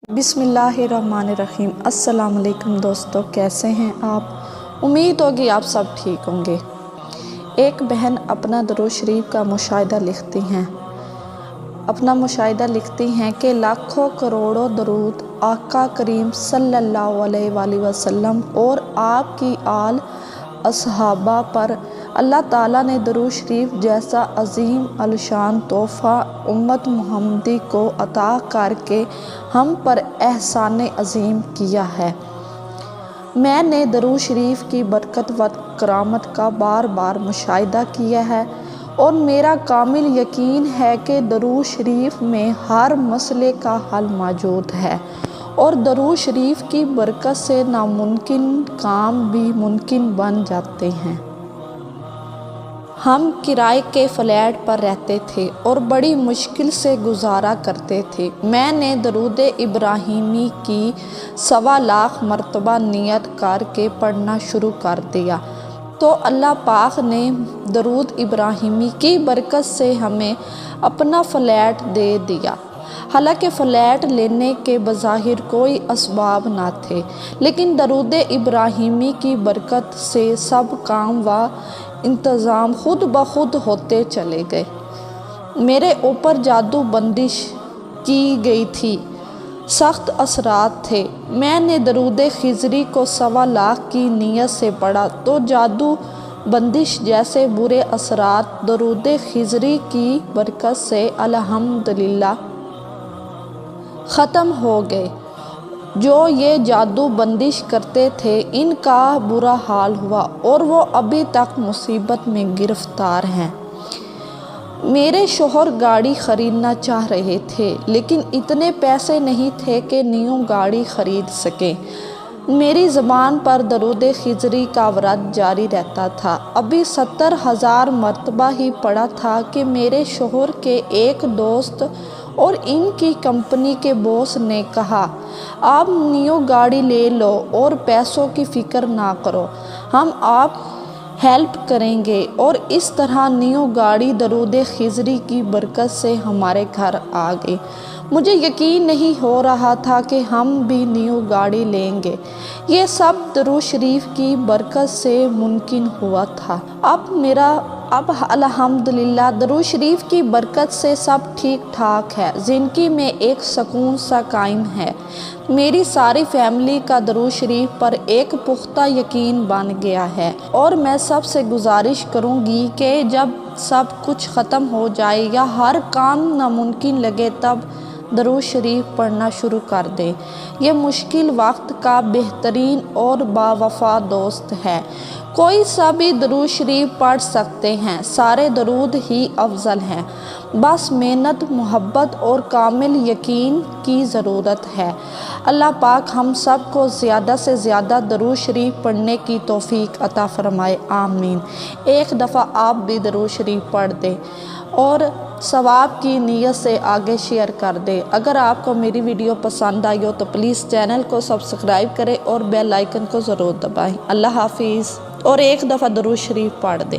बिस्मिल्लाहिर्रहमानिर्रहीम। अस्सलाम वालेकुम दोस्तों, कैसे हैं आप? उम्मीद होगी आप सब ठीक होंगे। एक बहन अपना दरूद शरीफ का मुशाहिदा लिखती हैं कि लाखों करोड़ों दरूद आका करीम सल्लल्लाहु अलैहि वसल्लम और आपकी आल असहाबा पर अल्लाह ताला ने दरूद शरीफ जैसा अजीम अलशान तोहफ़ा उम्मत मुहम्मदी को अता करके हम पर एहसान अजीम किया है। मैंने दरूद शरीफ की बरकत व करामत का बार बार मुशाहिदा किया है और मेरा कामिल यकीन है कि दरूद शरीफ में हर मसले का हल मौजूद है और दरूद शरीफ की बरकत से नामुमकिन काम भी मुमकिन बन जाते हैं। हम किराए के फ्लैट पर रहते थे और बड़ी मुश्किल से गुजारा करते थे। मैंने दरूद इब्राहिमी की 1.25 लाख मरतबा नियत करके पढ़ना शुरू कर दिया तो अल्लाह पाक ने दरूद इब्राहिमी की बरकत से हमें अपना फ्लैट दे दिया। हालांकि फ़्लैट लेने के बज़ाहिर कोई असबाब ना थे, लेकिन दरूद इब्राहिमी की बरकत से सब काम व इंतज़ाम खुद ब खुद होते चले गए। मेरे ऊपर जादू बंदिश की गई थी, सख्त असरात थे। मैंने दरूद खिज़री को 1.25 लाख की नीयत से पढ़ा तो जादू बंदिश जैसे बुरे असरात दरूद खिज़री की बरकत से अल्हम्दुलिल्लाह ख़त्म हो गए। जो ये जादू बंदिश करते थे इनका बुरा हाल हुआ और वो अभी तक मुसीबत में गिरफ्तार हैं। मेरे शोहर गाड़ी ख़रीदना चाह रहे थे, लेकिन इतने पैसे नहीं थे कि न्यू गाड़ी ख़रीद सकें। मेरी ज़बान पर दरूद खिज़री का व्रत जारी रहता था। अभी 70,000 मरतबा ही पड़ा था कि मेरे शोहर के एक दोस्त और इनकी कंपनी के बॉस ने कहा, आप न्यू गाड़ी ले लो और पैसों की फ़िक्र ना करो, हम आप हेल्प करेंगे। और इस तरह न्यू गाड़ी दरूद खिज़री की बरकत से हमारे घर आ गई। मुझे यकीन नहीं हो रहा था कि हम भी न्यू गाड़ी लेंगे। ये सब दरूद शरीफ की बरकत से मुमकिन हुआ था। अब अल्हम्दुलिल्लाह दरूद शरीफ की बरकत से सब ठीक ठाक है। ज़िंदगी में एक सुकून सा कायम है। मेरी सारी फैमिली का दरूद शरीफ पर एक पुख्ता यकीन बन गया है और मैं सबसे गुजारिश करूँगी कि जब सब कुछ ख़त्म हो जाए या हर काम नामुमकिन लगे तब दरूद शरीफ पढ़ना शुरू कर दें। यह मुश्किल वक्त का बेहतरीन और बावफा दोस्त है। कोई सा भी दरूद शरीफ पढ़ सकते हैं, सारे दरूद ही अफजल हैं। बस मेहनत, मोहब्बत और कामिल यकीन की ज़रूरत है। अल्लाह पाक हम सब को ज़्यादा से ज़्यादा दरूद शरीफ पढ़ने की तौफीक अता फ़रमाए, आमीन। एक दफ़ा आप भी दरूद शरीफ पढ़ दें और सवाब की नीयत से आगे शेयर कर दें। अगर आपको मेरी वीडियो पसंद आई हो तो प्लीज़ चैनल को सब्सक्राइब करें और बेल आइकन को ज़रूर दबाएं। अल्लाह हाफिज़। और एक दफ़ा दरूद शरीफ पढ़ दें।